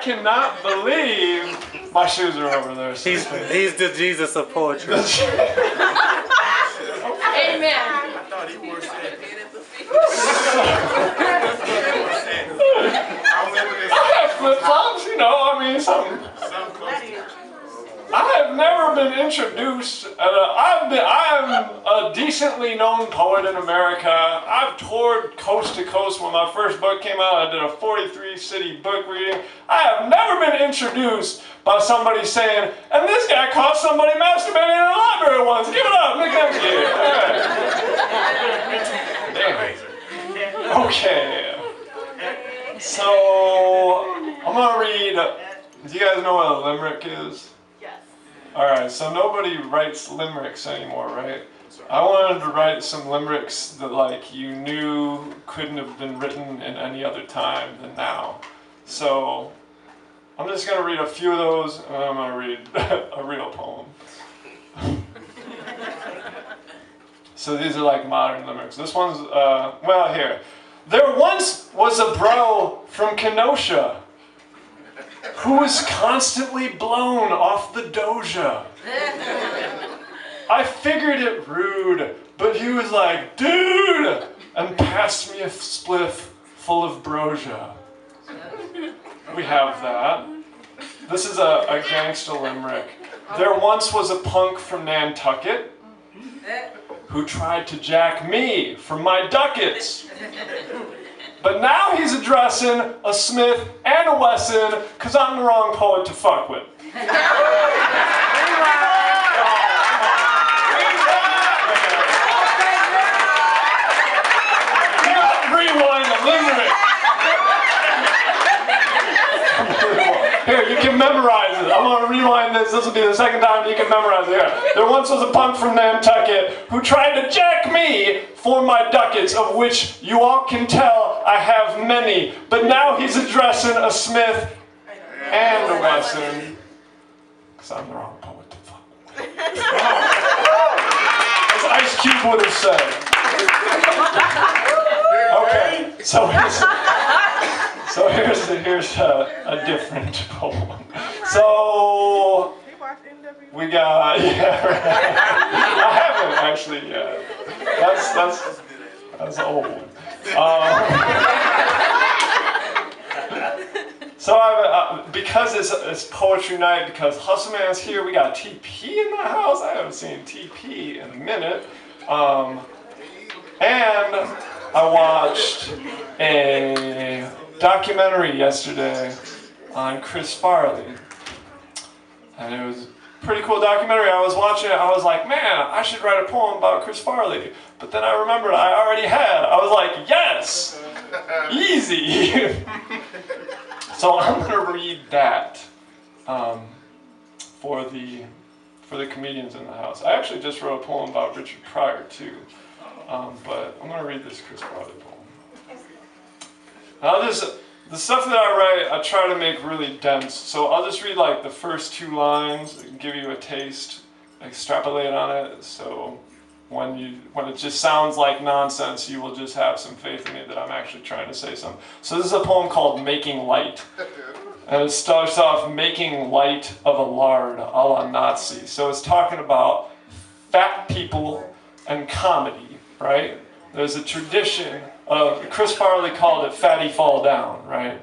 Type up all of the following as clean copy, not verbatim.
cannot believe my shoes are over there. He's the Jesus of poetry. Amen. I thought he wore that pen at the feet. I have flip-flops, you know, I mean, something. I have never been introduced. I am a decently known poet in America. I've toured coast to coast. When my first book came out, I did a 43-city book reading. I have never been introduced by somebody saying, and this guy caught somebody masturbating in a library once. Give it up, Nick Demske. All right. Okay. So, I'm going to read, do you guys know what a limerick is? Alright, so nobody writes limericks anymore, right? I wanted to write some limericks that, like, you knew couldn't have been written in any other time than now. So, I'm just going to read a few of those, and then I'm going to read a real poem. So these are like modern limericks. This one's, well, here. There once was a bro from Kenosha who was constantly blown off the doja. I figured it rude, but he was like, dude, and passed me a spliff full of brosia. We have that. This is a gangster limerick. There once was a punk from Nantucket who tried to jack me for my ducats. But now he's addressing a Smith and a Wesson, because I'm the wrong poet to fuck with. Rewind the limerick. Here, you can memorize it. I'm going to rewind this. This will be the second time you can memorize it. Here. There once was a punk from Nantucket who tried to jack me for my ducats, of which you all can tell I have many. But now he's addressing a Smith and a Wesson. Because I'm the wrong poet to fuck with. As Ice Cube would have said. Okay, here's a different poem. So we got, yeah, right. I haven't actually yet. That's old. So because it's poetry night, because Hustle Man's here, we got TP in the house. I haven't seen TP in a minute. And I watched a documentary yesterday on Chris Farley. And it was a pretty cool documentary. I was watching it, I was like, man, I should write a poem about Chris Farley. But then I remembered I already had. I was like, yes! Easy! So I'm going to read that for the comedians in the house. I actually just wrote a poem about Richard Pryor too. But I'm going to read this Chris Farley poem. Now the stuff that I write, I try to make really dense. So I'll just read like the first 2 lines, give you a taste, extrapolate on it. So when it just sounds like nonsense, you will just have some faith in me that I'm actually trying to say something. So this is a poem called Making Light. And it starts off, making light of a lard, a la Nazi. So it's talking about fat people and comedy, right? There's a tradition of, Chris Farley called it fatty fall down, right?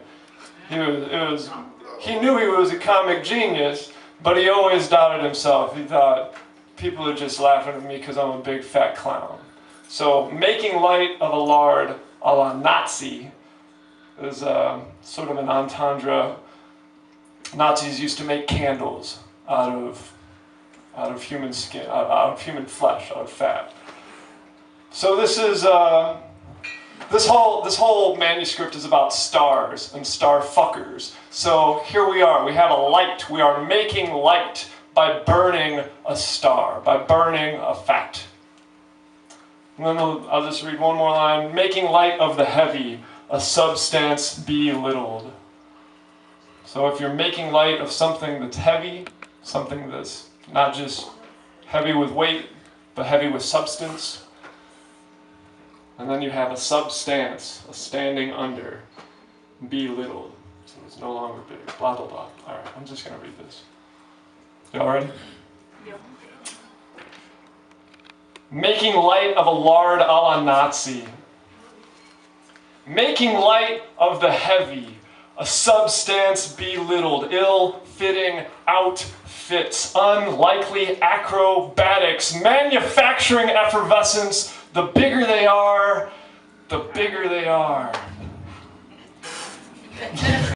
He knew he was a comic genius, but he always doubted himself. He thought, people are just laughing at me because I'm a big fat clown. So making light of a lard, a la Nazi, is sort of an entendre. Nazis used to make candles out of human skin, out of human flesh, out of fat. So this is this whole manuscript is about stars and star fuckers. So here we are. We have a light. We are making light by burning a star, by burning a fat. And then I'll just read one more line. Making light of the heavy, a substance belittled. So if you're making light of something that's heavy, something that's not just heavy with weight, but heavy with substance, and then you have a substance, a standing under, belittled. So it's no longer big. Blah, blah, blah. All right, I'm just going to read this. Y'all ready? Yep. Making light of a lard a la Nazi. Making light of the heavy, a substance belittled, ill-fitting outfits, unlikely acrobatics, manufacturing effervescence. The bigger they are, the bigger they are.